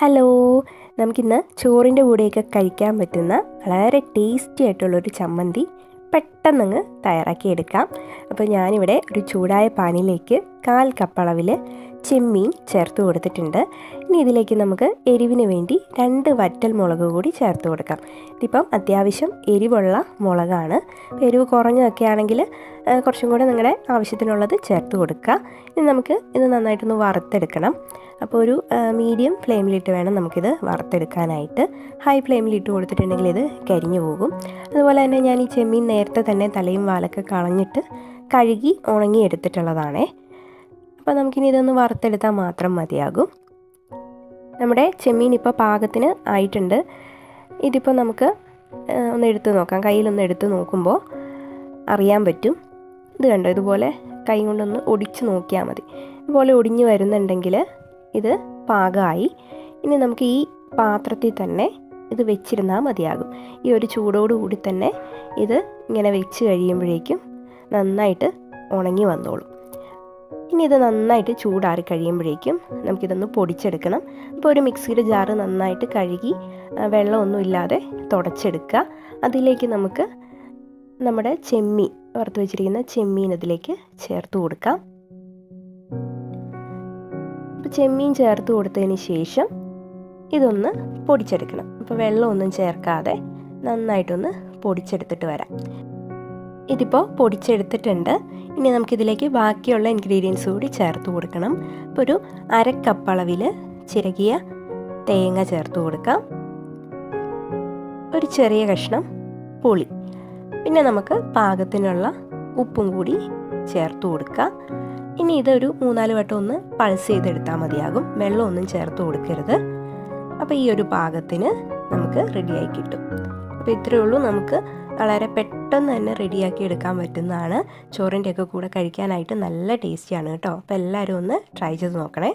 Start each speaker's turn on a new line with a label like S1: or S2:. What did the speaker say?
S1: Hello, നമുക്കിന്ന് ചോറിൻ്റെ കൂടെയൊക്കെ കഴിക്കാൻ പറ്റുന്ന വളരെ ടേസ്റ്റി ആയിട്ടുള്ളൊരു ചമ്മന്തി പെട്ടെന്നങ്ങ് തയ്യാറാക്കിയെടുക്കാം. അപ്പോൾ ഞാനിവിടെ ഒരു ചൂടായ പാനിലേക്ക് 1/4 കപ്പ് അളവിൽ ചെമ്മീൻ ചേർത്ത് കൊടുത്തിട്ടുണ്ട്. ഇനി ഇതിലേക്ക് നമുക്ക് എരിവിന് വേണ്ടി 2 വറ്റൽ മുളക് കൂടി ചേർത്ത് കൊടുക്കാം. ഇതിപ്പം അത്യാവശ്യം എരിവുള്ള മുളകാണ്. എരിവ് കുറഞ്ഞതൊക്കെ ആണെങ്കിൽ കുറച്ചും കൂടെ നിങ്ങളുടെ ആവശ്യത്തിനുള്ളത് ചേർത്ത് കൊടുക്കുക. ഇനി നമുക്ക് ഇത് നന്നായിട്ടൊന്ന് വറുത്തെടുക്കണം. അപ്പോൾ ഒരു മീഡിയം ഫ്ലെയിമിലിട്ട് വേണം നമുക്കിത് വറുത്തെടുക്കാനായിട്ട്. ഹൈ ഫ്ലെയിമിലിട്ട് കൊടുത്തിട്ടുണ്ടെങ്കിൽ ഇത് കരിഞ്ഞു പോകും. അതുപോലെ തന്നെ ഞാൻ ഈ ചെമ്മീൻ നേരത്തെ തന്നെ തലയും വാലൊക്കെ കളഞ്ഞിട്ട് കഴുകി ഉണങ്ങി എടുത്തിട്ടുള്ളതാണേ. അപ്പോൾ നമുക്കിനി ഇതൊന്ന് വറുത്തെടുത്താൽ മാത്രം മതിയാകും. നമ്മുടെ ചെമ്മീൻ ഇപ്പോൾ പാകത്തിന് ആയിട്ടുണ്ട്. ഇതിപ്പോൾ നമുക്ക് ഒന്ന് എടുത്ത് നോക്കാം. കയ്യിലൊന്ന് എടുത്ത് നോക്കുമ്പോൾ അറിയാൻ പറ്റും. ഇത് കണ്ടോ, ഇതുപോലെ കൈ കൊണ്ടൊന്ന് ഒടിച്ച് നോക്കിയാൽ മതി. ഇതുപോലെ ഒടിഞ്ഞ് വരുന്നുണ്ടെങ്കിൽ ഇത് പാകമായി. ഇനി നമുക്ക് ഈ പാത്രത്തിൽ തന്നെ ഇത് വെച്ചിരുന്നാൽ മതിയാകും. ഈ ഒരു ചൂടോടുകൂടി തന്നെ ഇത് ഇങ്ങനെ വെച്ച് കഴിയുമ്പോഴേക്കും നന്നായിട്ട് ഉണങ്ങി വന്നോളും. ഇനി ഇത് നന്നായിട്ട് ചൂടാറി കഴിയുമ്പോഴേക്കും നമുക്കിതൊന്ന് പൊടിച്ചെടുക്കണം. അപ്പോൾ ഒരു മിക്സിയുടെ ജാറ് നന്നായിട്ട് കഴുകി വെള്ളമൊന്നും ഇല്ലാതെ തുടച്ചെടുക്കുക. അതിലേക്ക് നമുക്ക് നമ്മുടെ ചെമ്മീൻ, വറുത്ത് വെച്ചിരിക്കുന്ന ചെമ്മീൻ ഇതിലേക്ക് ചേർത്ത് കൊടുക്കാം. അപ്പോൾ ചെമ്മീൻ ചേർത്ത് കൊടുത്തതിന് ശേഷം ഇതൊന്ന് പൊടിച്ചെടുക്കണം. അപ്പോൾ വെള്ളമൊന്നും ചേർക്കാതെ നന്നായിട്ടൊന്ന് പൊടിച്ചെടുത്തിട്ട് വരാം. ഇതിപ്പോൾ പൊടിച്ചെടുത്തിട്ടുണ്ട്. ഇനി നമുക്കിതിലേക്ക് ബാക്കിയുള്ള ഇൻഗ്രീഡിയൻസ് കൂടി ചേർത്ത് കൊടുക്കണം. അപ്പോൾ ഒരു 1/2 കപ്പ് അളവിൽ ചിരകിയ തേങ്ങ ചേർത്ത് കൊടുക്കാം. ഒരു ചെറിയ കഷ്ണം പുളി, പിന്നെ നമുക്ക് പാകത്തിനുള്ള ഉപ്പും കൂടി ചേർത്ത് കൊടുക്കുക. ഇനി ഇതൊരു 3-4 വട്ടം ഒന്ന് പൾസ് ചെയ്തെടുത്താൽ മതിയാകും. വെള്ളമൊന്നും ചേർത്ത് കൊടുക്കരുത്. അപ്പോൾ ഈ ഒരു പാകത്തിന് നമുക്ക് റെഡിയായി കിട്ടും. അപ്പോൾ ഇത്രയേ ഉള്ളൂ. നമുക്ക് വളരെ പെട്ടെന്ന് തന്നെ റെഡിയാക്കി എടുക്കാൻ പറ്റുന്നതാണ്. ചോറിൻ്റെയൊക്കെ കൂടെ കഴിക്കാനായിട്ട് നല്ല ടേസ്റ്റിയാണ് കേട്ടോ. അപ്പോൾ എല്ലാവരും ഒന്ന് ട്രൈ ചെയ്ത് നോക്കണേ.